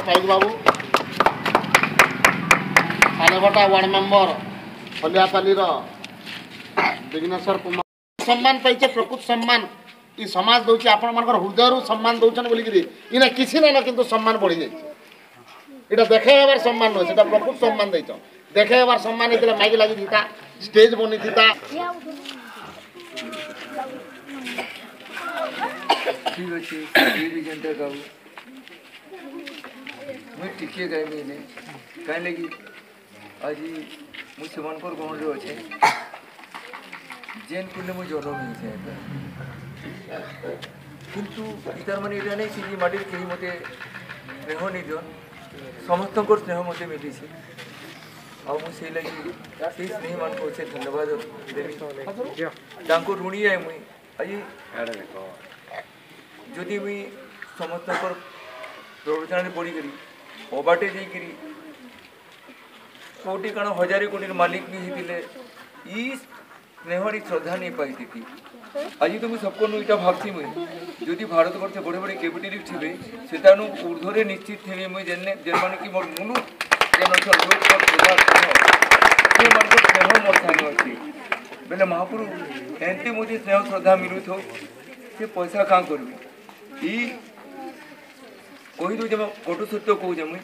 पाइक बाबू सालेभटा ward member हलियापाली Vighneshwar Kumar सम्मान पाइचे प्रकृत सम्मान ई समाज दौर आपण मान हृदय सम्मान दौन बोलिकी इना किसी ना किंतु सम्मान बढ़ी जाए इटा देखेबार सम्मान नुहे से प्रकृत सम्मान देच देखेबार सम्मान होता माइक लगी था स्टेज बनी था ठीक अच्छे ये भी जनता गाँव मुझे टिके गायमी ने कहीं लगी आज मुझे मनपुर गाँव जो अच्छे जेन कुल मुझे जन्म नहीं किंतु इतार माने इटा नहीं सी माटिर कहीं मते स्नेह नहीं दियन समस्त स्नेह मते मिली आ मुझे लगी से स्नेह मान को धन्यवाद देवी ऋणी है मुई आज जदि मुई समस्त प्रवचन पढ़ी अबाटे जाकि कोटी कण हजारे कोटी मालिक भी होते ई स्नेहरी श्रद्धा नहीं पाई थी आज तो मुझे सबको इटा भावसी मुई जदि भारत वर्ष बड़े बड़े कैपिटलिस्ट थे से ऊर्ध्वे निश्चित थे मुझे जेन मैंने कि मोर मुनु स्नेह मोर सामने अच्छी बेले महाप्रभु एमती मुझे स्नेह श्रद्धा मिलू थो से पैसा क्या करूँ ई कही दूचे मैं कटु सत्य कहूचे मुझे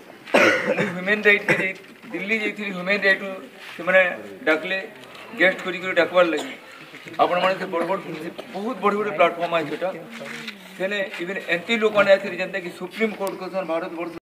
ह्यूमन राइट के दिल्ली जाइए ह्यूमन राइट से मैंने डाकले गेस्ट कर डाकबार लगे आपण मैंने बड़ बड़ बहुत बड़े बड़े प्लाटफर्म है से इवन एमती लोक मैंने जेनता कि सुप्रीम कोर्ट को भारत वर्ष